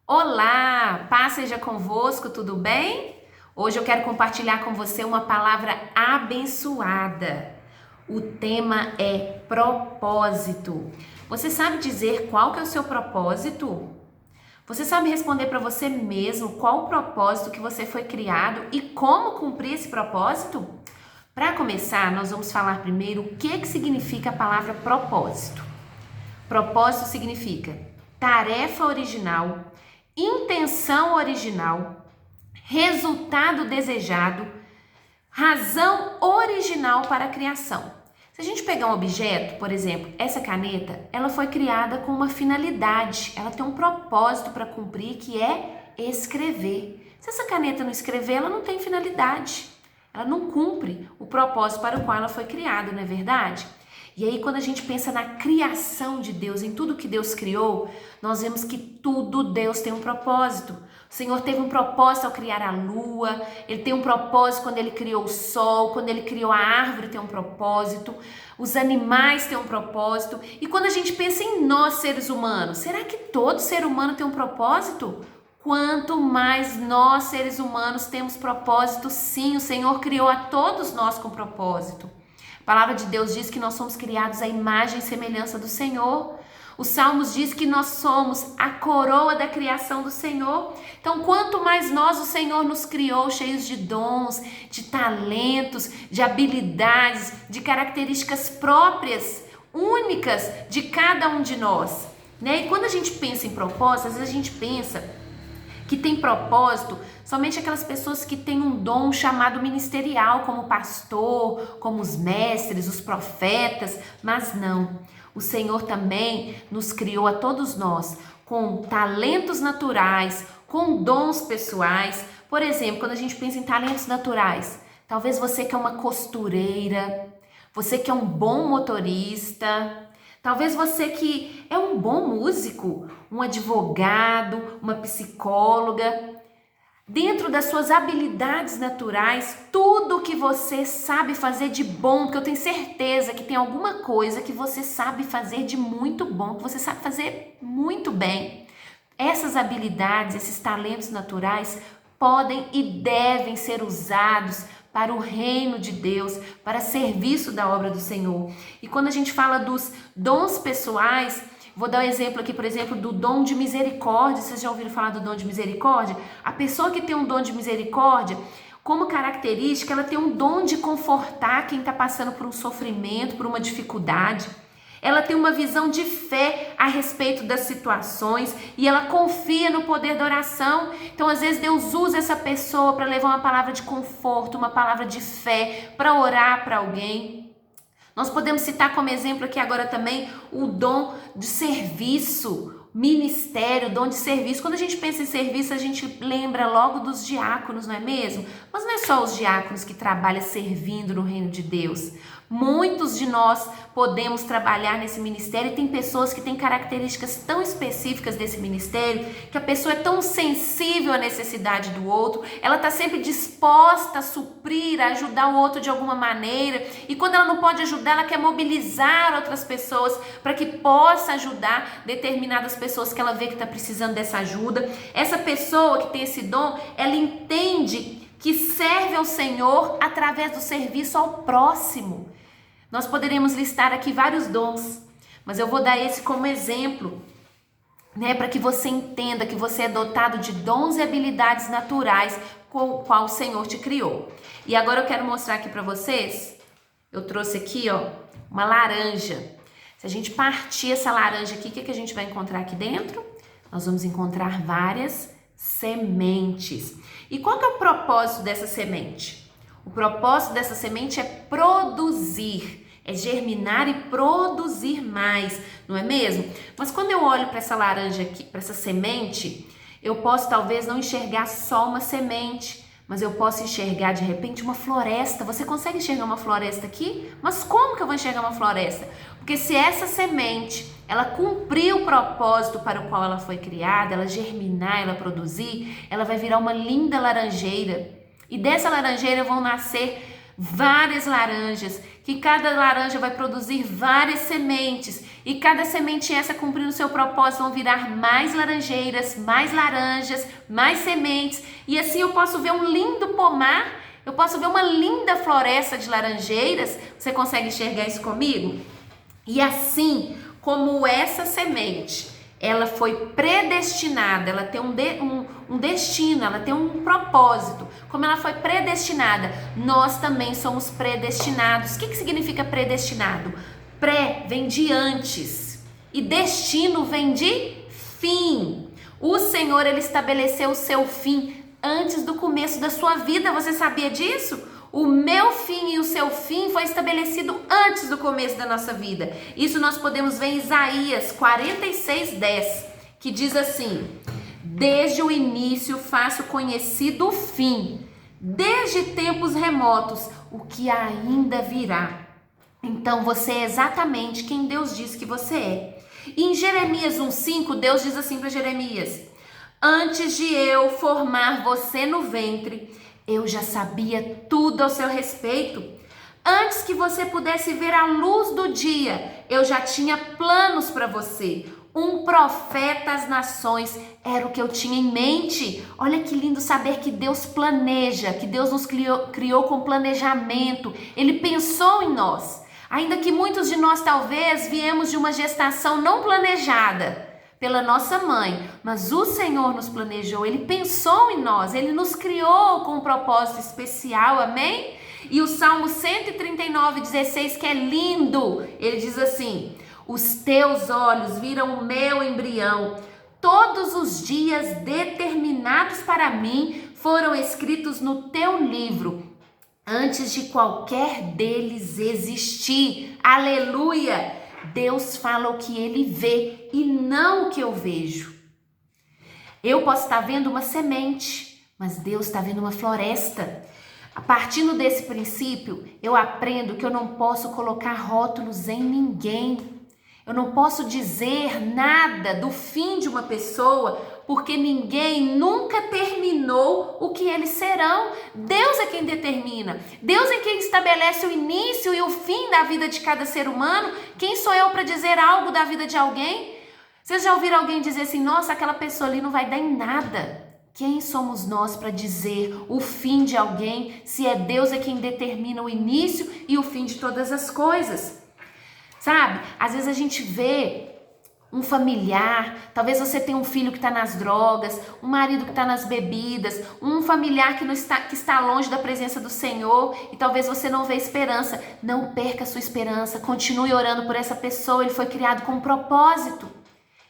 Olá, paz seja convosco, tudo bem? Hoje eu quero compartilhar com você uma palavra abençoada. O tema é propósito. Você sabe dizer qual que é o seu propósito? Você sabe responder para você mesmo qual o propósito que você foi criado e como cumprir esse propósito? Para começar, nós vamos falar primeiro o que significa a palavra propósito. Propósito significa tarefa original, intenção original, resultado desejado, razão original para a criação. Se a gente pegar um objeto, por exemplo, essa caneta, ela foi criada com uma finalidade, ela tem um propósito para cumprir que é escrever. Se essa caneta não escrever, ela não tem finalidade, ela não cumpre o propósito para o qual ela foi criada, não é verdade? E aí, quando a gente pensa na criação de Deus, em tudo que Deus criou, nós vemos que tudo Deus tem um propósito. O Senhor teve um propósito ao criar a lua, Ele tem um propósito quando Ele criou o sol, quando Ele criou a árvore tem um propósito, os animais têm um propósito. E quando a gente pensa em nós, seres humanos, será que todo ser humano tem um propósito? Quanto mais nós, seres humanos, temos propósito, sim, o Senhor criou a todos nós com propósito. A palavra de Deus diz que nós somos criados à imagem e semelhança do Senhor. Os Salmos diz que nós somos a coroa da criação do Senhor. Então, quanto mais nós, o Senhor nos criou cheios de dons, de talentos, de habilidades, de características próprias, únicas de cada um de nós, né? E quando a gente pensa em propósito, às vezes a gente pensa que tem propósito somente aquelas pessoas que têm um dom chamado ministerial, como o pastor, como os mestres, os profetas, mas não. O Senhor também nos criou a todos nós com talentos naturais, com dons pessoais. Por exemplo, quando a gente pensa em talentos naturais, talvez você que é uma costureira, você que é um bom motorista, talvez você que é um bom músico, um advogado, uma psicóloga. Dentro das suas habilidades naturais, tudo que você sabe fazer de bom, porque eu tenho certeza que tem alguma coisa que você sabe fazer de muito bom, que você sabe fazer muito bem. Essas habilidades, esses talentos naturais podem e devem ser usados para o reino de Deus, para serviço da obra do Senhor. E quando a gente fala dos dons pessoais, vou dar um exemplo aqui, por exemplo, do dom de misericórdia. Vocês já ouviram falar do dom de misericórdia? A pessoa que tem um dom de misericórdia, como característica, ela tem um dom de confortar quem está passando por um sofrimento, por uma dificuldade. Ela tem uma visão de fé a respeito das situações e ela confia no poder da oração. Então, às vezes, Deus usa essa pessoa para levar uma palavra de conforto, uma palavra de fé, para orar para alguém. Nós podemos citar como exemplo aqui agora também o dom de serviço, ministério, dom de serviço. Quando a gente pensa em serviço, a gente lembra logo dos diáconos, não é mesmo? Mas não é só os diáconos que trabalham servindo no reino de Deus. Muitos de nós podemos trabalhar nesse ministério e tem pessoas que têm características tão específicas desse ministério que a pessoa é tão sensível à necessidade do outro, ela está sempre disposta a suprir, a ajudar o outro de alguma maneira, e quando ela não pode ajudar, ela quer mobilizar outras pessoas para que possa ajudar determinadas pessoas que ela vê que está precisando dessa ajuda. Essa pessoa que tem esse dom, ela entende que serve ao Senhor através do serviço ao próximo. Nós poderíamos listar aqui vários dons, mas eu vou dar esse como exemplo, né, para que você entenda que você é dotado de dons e habilidades naturais com o qual o Senhor te criou. E agora eu quero mostrar aqui para vocês, eu trouxe aqui, ó, uma laranja. Se a gente partir essa laranja aqui, o que a gente vai encontrar aqui dentro? Nós vamos encontrar várias sementes. E qual que é o propósito dessa semente? O propósito dessa semente é produzir, é germinar e produzir mais, não é mesmo? Mas quando eu olho para essa laranja aqui, para essa semente, eu posso talvez não enxergar só uma semente, mas eu posso enxergar de repente uma floresta. Você consegue enxergar uma floresta aqui? Mas como que eu vou enxergar uma floresta? Porque se essa semente, ela cumprir o propósito para o qual ela foi criada, ela germinar, ela produzir, ela vai virar uma linda laranjeira. E dessa laranjeira vão nascer várias laranjas, que cada laranja vai produzir várias sementes, e cada semente essa cumprindo o seu propósito vão virar mais laranjeiras, mais laranjas, mais sementes, e assim eu posso ver um lindo pomar, eu posso ver uma linda floresta de laranjeiras. Você consegue enxergar isso comigo? E assim como essa semente, ela foi predestinada, ela tem um destino, ela tem um propósito. Como ela foi predestinada, nós também somos predestinados. O que significa predestinado? Pré vem de antes e destino vem de fim. O Senhor, ele estabeleceu o seu fim antes do começo da sua vida. Você sabia disso? O meu fim e o seu fim foi estabelecido antes do começo da nossa vida. Isso nós podemos ver em Isaías 46:10, que diz assim: desde o início faço conhecido o fim, desde tempos remotos o que ainda virá. Então você é exatamente quem Deus diz que você é. E em Jeremias 1:5, Deus diz assim para Jeremias: antes de eu formar você no ventre, eu já sabia tudo ao seu respeito. Antes que você pudesse ver a luz do dia, eu já tinha planos para você. Um profeta às nações era o que eu tinha em mente. Olha que lindo saber que Deus planeja, que Deus nos criou com planejamento. Ele pensou em nós. Ainda que muitos de nós talvez viemos de uma gestação não planejada pela nossa mãe, mas o Senhor nos planejou, Ele pensou em nós, Ele nos criou com um propósito especial, amém? E o Salmo 139:16, que é lindo, ele diz assim: os teus olhos viram o meu embrião, todos os dias determinados para mim foram escritos no teu livro, antes de qualquer deles existir. Aleluia! Deus fala o que Ele vê e não o que eu vejo. Eu posso estar vendo uma semente, mas Deus está vendo uma floresta. A partir desse princípio, eu aprendo que eu não posso colocar rótulos em ninguém. Eu não posso dizer nada do fim de uma pessoa, porque ninguém nunca terminou o que eles serão. Deus é quem determina. Deus é quem estabelece o início e o fim da vida de cada ser humano. Quem sou eu para dizer algo da vida de alguém? Vocês já ouviram alguém dizer assim: nossa, aquela pessoa ali não vai dar em nada? Quem somos nós para dizer o fim de alguém, se é Deus é quem determina o início e o fim de todas as coisas? Sabe, às vezes a gente vê um familiar, talvez você tenha um filho que está nas drogas, um marido que está nas bebidas, um familiar que está longe da presença do Senhor e talvez você não vê esperança. Não perca a sua esperança, continue orando por essa pessoa, ele foi criado com um propósito.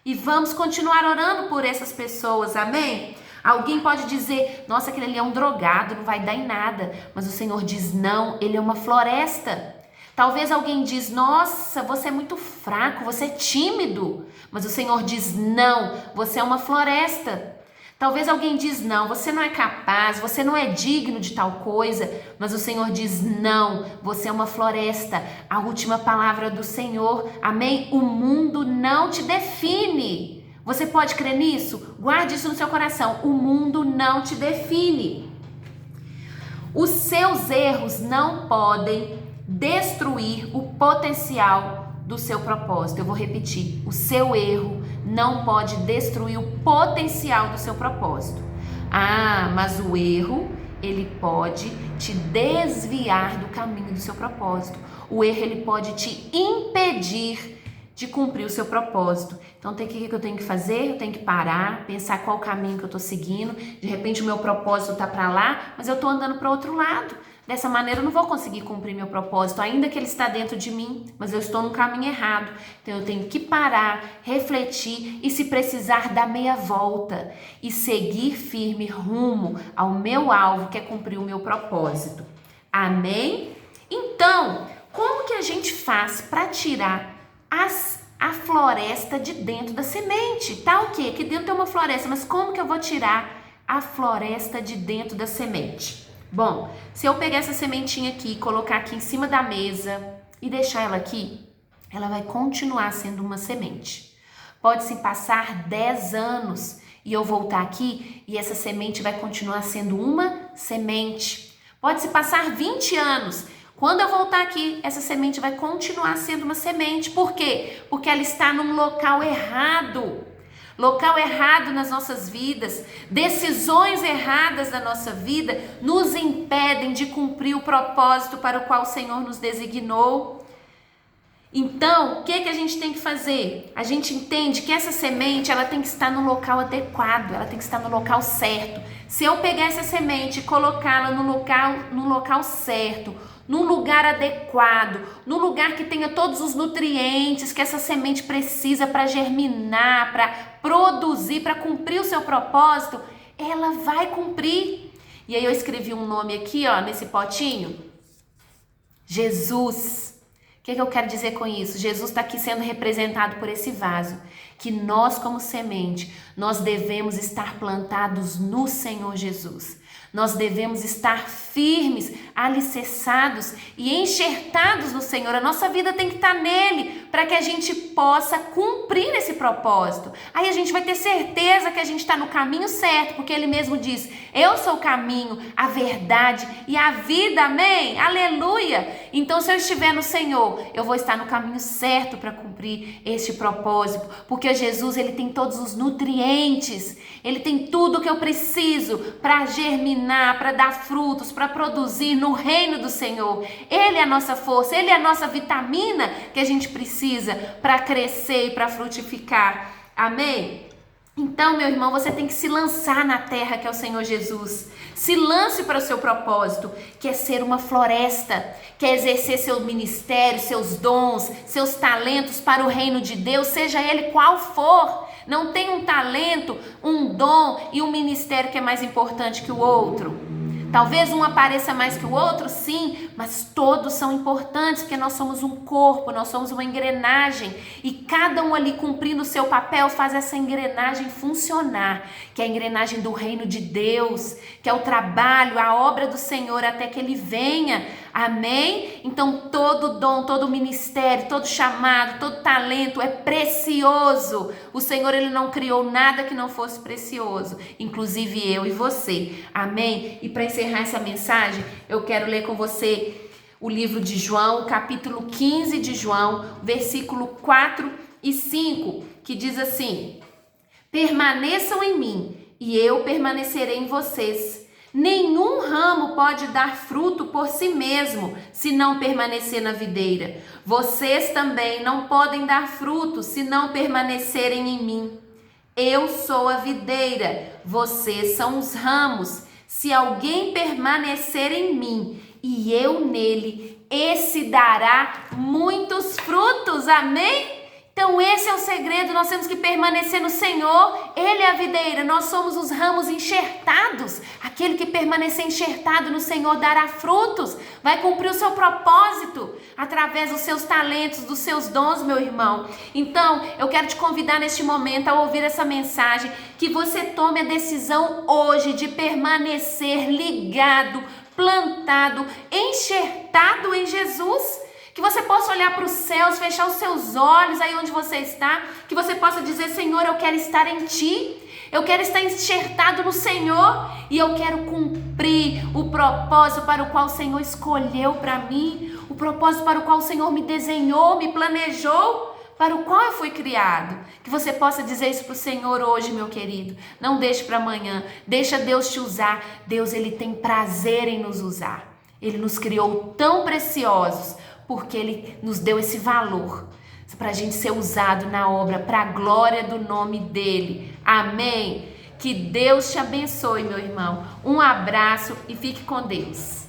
E vamos continuar orando por essas pessoas, amém? Alguém pode dizer: nossa, aquele ali é um drogado, não vai dar em nada. Mas o Senhor diz: não, ele é uma floresta. Talvez alguém diz: nossa, você é muito fraco, você é tímido. Mas o Senhor diz: não, você é uma floresta. Talvez alguém diz: não, você não é capaz, você não é digno de tal coisa. Mas o Senhor diz: não, você é uma floresta. A última palavra do Senhor, amém? O mundo não te define. Você pode crer nisso? Guarde isso no seu coração. O mundo não te define. Os seus erros não podem destruir o potencial do seu propósito. Eu vou repetir: o seu erro não pode destruir o potencial do seu propósito. Ah, mas o erro, ele pode te desviar do caminho do seu propósito. O erro, ele pode te impedir de cumprir o seu propósito. Então, o que eu tenho que fazer? Eu tenho que parar, pensar qual o caminho que eu estou seguindo. De repente, o meu propósito está para lá, mas eu estou andando para o outro lado. Dessa maneira, eu não vou conseguir cumprir meu propósito, ainda que ele está dentro de mim, mas eu estou no caminho errado. Então, eu tenho que parar, refletir e, se precisar, dar meia volta e seguir firme rumo ao meu alvo, que é cumprir o meu propósito. Amém? Então, como que a gente faz para tirar a floresta de dentro da semente? Tá o quê? Aqui dentro tem uma floresta, mas como que eu vou tirar a floresta de dentro da semente? Bom, se eu pegar essa sementinha aqui e colocar aqui em cima da mesa e deixar ela aqui, ela vai continuar sendo uma semente. Pode-se passar 10 anos e eu voltar aqui e essa semente vai continuar sendo uma semente. Pode se passar 20 anos. Quando eu voltar aqui, essa semente vai continuar sendo uma semente. Por quê? Porque ela está num local errado. Local errado nas nossas vidas, decisões erradas da nossa vida nos impedem de cumprir o propósito para o qual o Senhor nos designou. Então, o que a gente tem que fazer? A gente entende que essa semente ela tem que estar no local adequado, ela tem que estar no local certo. Se eu pegar essa semente e colocá-la no local certo, num lugar adequado, num lugar que tenha todos os nutrientes que essa semente precisa para germinar, para produzir, para cumprir o seu propósito, ela vai cumprir. E aí eu escrevi um nome aqui, ó, nesse potinho. Jesus. O que eu quero dizer com isso? Jesus está aqui sendo representado por esse vaso, que nós como semente, nós devemos estar plantados no Senhor Jesus. Nós devemos estar firmes, alicerçados e enxertados no Senhor. A nossa vida tem que estar nele para que a gente possa cumprir esse propósito. Aí a gente vai ter certeza que a gente está no caminho certo, porque ele mesmo diz, eu sou o caminho, a verdade e a vida, amém? Aleluia! Então se eu estiver no Senhor, eu vou estar no caminho certo para cumprir este propósito, porque Jesus ele tem todos os nutrientes, ele tem tudo o que eu preciso para germinar, para dar frutos, para produzir no reino do Senhor. Ele é a nossa força, ele é a nossa vitamina que a gente precisa para crescer e para frutificar. Amém? Então, meu irmão, você tem que se lançar na terra que é o Senhor Jesus. Se lance para o seu propósito, que é ser uma floresta, que é exercer seu ministério, seus dons, seus talentos para o reino de Deus, seja ele qual for. Não tem um talento, um dom e um ministério que é mais importante que o outro. Talvez um apareça mais que o outro, sim, mas todos são importantes, porque nós somos um corpo, nós somos uma engrenagem e cada um ali cumprindo o seu papel faz essa engrenagem funcionar, que é a engrenagem do reino de Deus, que é o trabalho, a obra do Senhor até que ele venha, amém? Então todo dom, todo ministério, todo chamado, todo talento é precioso. O Senhor ele não criou nada que não fosse precioso, inclusive eu e você, amém? E para encerrar essa mensagem, eu quero ler com você o livro de João, o capítulo 15 de João, versículo 4 e 5, que diz assim: permaneçam em mim e eu permanecerei em vocês. Nenhum ramo pode dar fruto por si mesmo, se não permanecer na videira. Vocês também não podem dar fruto, se não permanecerem em mim. Eu sou a videira, vocês são os ramos. Se alguém permanecer em mim e eu nele, esse dará muitos frutos, amém? Então esse é o segredo, nós temos que permanecer no Senhor, ele é a videira, nós somos os ramos enxertados. Aquele que permanecer enxertado no Senhor dará frutos, vai cumprir o seu propósito através dos seus talentos, dos seus dons, meu irmão. Então eu quero te convidar neste momento a ouvir essa mensagem, que você tome a decisão hoje de permanecer ligado, plantado, enxertado em Jesus. Que você possa olhar para os céus, fechar os seus olhos aí onde você está, que você possa dizer: Senhor, eu quero estar em Ti, eu quero estar enxertado no Senhor e eu quero cumprir o propósito para o qual o Senhor escolheu para mim, o propósito para o qual o Senhor me desenhou, me planejou, para o qual eu fui criado. Que você possa dizer isso para o Senhor hoje, meu querido. Não deixe para amanhã, deixa Deus te usar. Deus, Ele tem prazer em nos usar. Ele nos criou tão preciosos, porque Ele nos deu esse valor para a gente ser usado na obra, para a glória do nome dEle. Amém? Que Deus te abençoe, meu irmão. Um abraço e fique com Deus.